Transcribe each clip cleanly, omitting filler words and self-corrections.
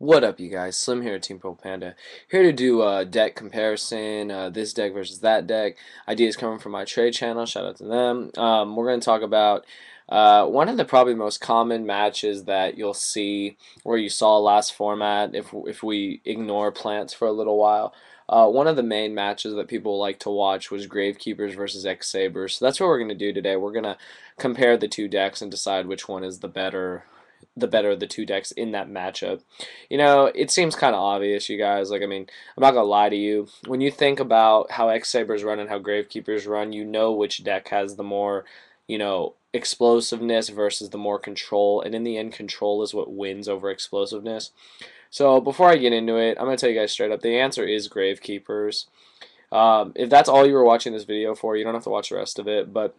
What up, you guys? Slim here at Team Panda. Here to do a deck comparison, this deck versus that deck. Ideas coming from my trade channel. Shout out to them. We're going to talk about one of the probably most common matches that you'll see, where you saw last format. If we ignore plants for a little while, one of the main matches that people like to watch was Gravekeepers versus X-Sabers. So that's what we're going to do today. We're going to compare the two decks and decide which one is the better of the two decks in that matchup. It seems kind of obvious, you guys. Like, I mean, I'm not gonna lie to you. When you think about how X-Sabers run and how Gravekeepers run, you know which deck has the more, explosiveness versus the more control. And in the end, control is what wins over explosiveness. So before I get into it, I'm gonna tell you guys straight up. The answer is Gravekeepers. If that's all you were watching this video for, you don't have to watch the rest of it. But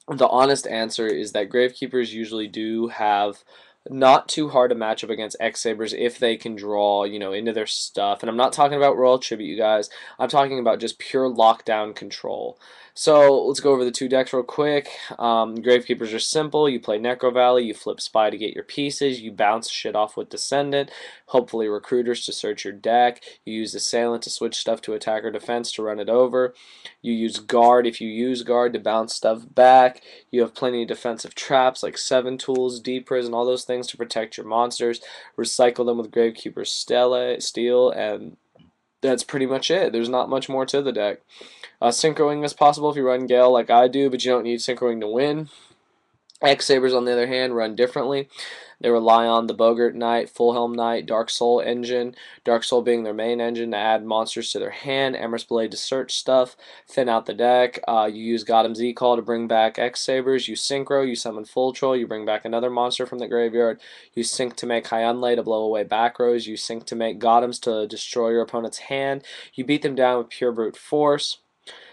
the honest answer is that Gravekeepers usually do have not too hard a matchup against X-Sabers if they can draw, into their stuff. And I'm not talking about Royal Tribute, you guys. I'm talking about just pure lockdown control. So let's go over the two decks real quick. Gravekeepers are simple. You play Necro Valley, you flip Spy to get your pieces, you bounce shit off with Descendant, hopefully Recruiters to search your deck, you use Assailant to switch stuff to attack or defense to run it over, you use Guard if you use Guard to bounce stuff back, you have plenty of defensive traps like 7 tools, Deep Prison, all those things to protect your monsters, recycle them with Gravekeeper's Steel, and that's pretty much it. There's not much more to the deck. Synchroing is possible if you run Gale like I do, but you don't need Synchroing to win. X-Sabers, on the other hand, run differently. They rely on the Bogart Knight, Full Helm Knight, Dark Soul engine, Dark Soul being their main engine to add monsters to their hand, Emer's Blade to search stuff, thin out the deck. You use Gotham Z-Call to bring back X-Sabers, you Synchro, you summon Full Troll, you bring back another monster from the graveyard, you Sync to make Hyunlei to blow away back rows, you Sync to make Gothams to destroy your opponent's hand, you beat them down with pure brute force.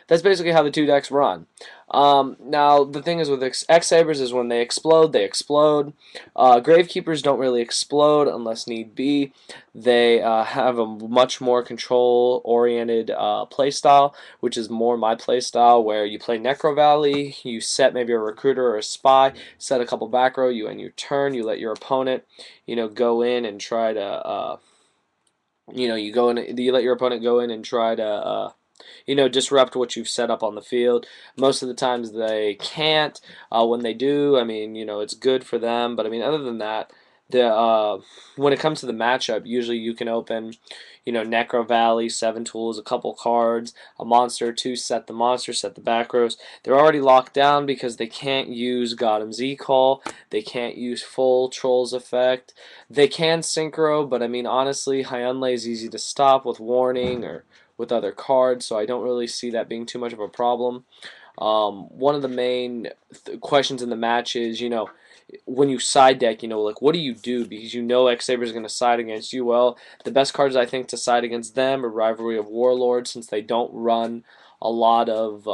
That's basically how the two decks run. Now, the thing is with X-Sabers is when they explode, they explode. Gravekeepers don't really explode unless need be. They have a much more control-oriented playstyle, which is more my playstyle, where you play Necro Valley, you set maybe a Recruiter or a Spy, set a couple back row, you end your turn, you let your opponent, go in and try to, you let your opponent go in and try to, disrupt what you've set up on the field. Most of the times they can't. When they do, I mean, it's good for them. But I mean, other than that, when it comes to the matchup, usually you can open, Necro Valley, 7 tools, a couple cards, a monster, 2, set the monster, set the back rows. They're already locked down because they can't use Gotham Z-Call. They can't use full Trolls effect. They can Synchro, but I mean, honestly, Hyunlei is easy to stop with Warning or with other cards, so I don't really see that being too much of a problem. One of the main questions in the match is, when you side deck, like what do you do? Because X-Saber is going to side against you. Well, the best cards I think to side against them are Rivalry of Warlords, since they don't run a lot of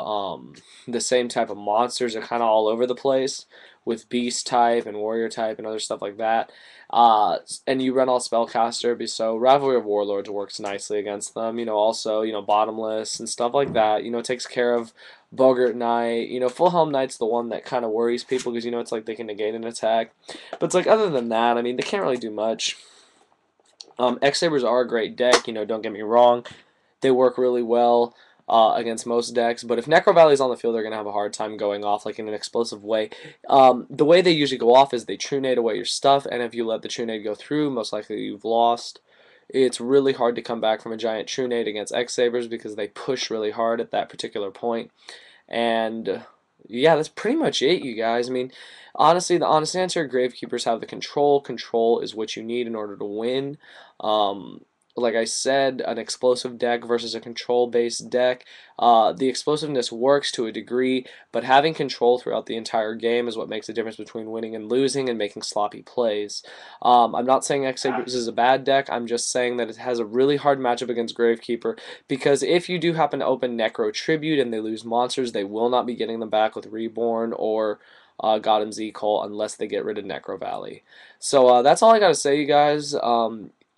the same type of monsters. They're kind of all over the place with Beast type and Warrior type and other stuff like that. And you run all Spellcaster, so Rivalry of Warlords works nicely against them. Also, Bottomless and stuff like that. It takes care of Bogart Knight. Full Helm Knight's the one that kind of worries people because, it's like they can negate an attack. But it's like, other than that, I mean, they can't really do much. X-Sabers are a great deck, don't get me wrong. They work really well against most decks, but if Necro Valley's on the field, they're going to have a hard time going off like in an explosive way. The way they usually go off is they Trunade away your stuff, and if you let the Trunade go through, most likely you've lost. It's really hard to come back from a giant Trunade against X-Sabers because they push really hard at that particular point. And yeah, that's pretty much it, you guys. I mean, honestly, the honest answer, Gravekeepers have the control. Control is what you need in order to win. Like I said, an explosive deck versus a control-based deck. The explosiveness works to a degree, but having control throughout the entire game is what makes the difference between winning and losing and making sloppy plays. I'm not saying X-Sabers is a bad deck. I'm just saying that it has a really hard matchup against Gravekeeper, because if you do happen to open Necro Tribute and they lose monsters, they will not be getting them back with Reborn or Gotham Z-Call unless they get rid of Necro Valley. So that's all I got to say, you guys.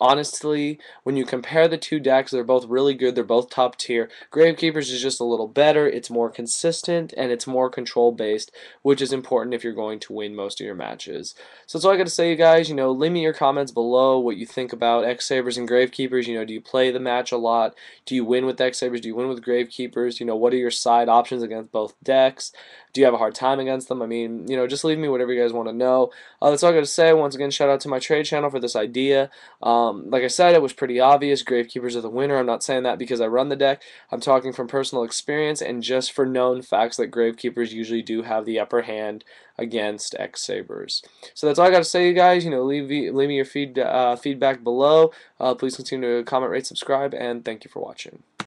honestly, when you compare the two decks, they're both really good. They're both top tier. Gravekeepers is just a little better. It's more consistent and it's more control based, which is important if you're going to win most of your matches. So that's all I got to say, you guys. Leave me your comments below what you think about X-Sabers and Gravekeepers. Do you play the match a lot? Do you win with X-Sabers? Do you win with Gravekeepers? What are your side options against both decks? Do you have a hard time against them? I mean, just leave me whatever you guys want to know. That's all I got to say. Once again, shout out to my trade channel for this idea. Like I said, it was pretty obvious. Gravekeepers are the winner. I'm not saying that because I run the deck. I'm talking from personal experience and just for known facts that Gravekeepers usually do have the upper hand against X-Sabers. So that's all I got to say, you guys. Leave me your feedback below. Please continue to comment, rate, subscribe, and thank you for watching.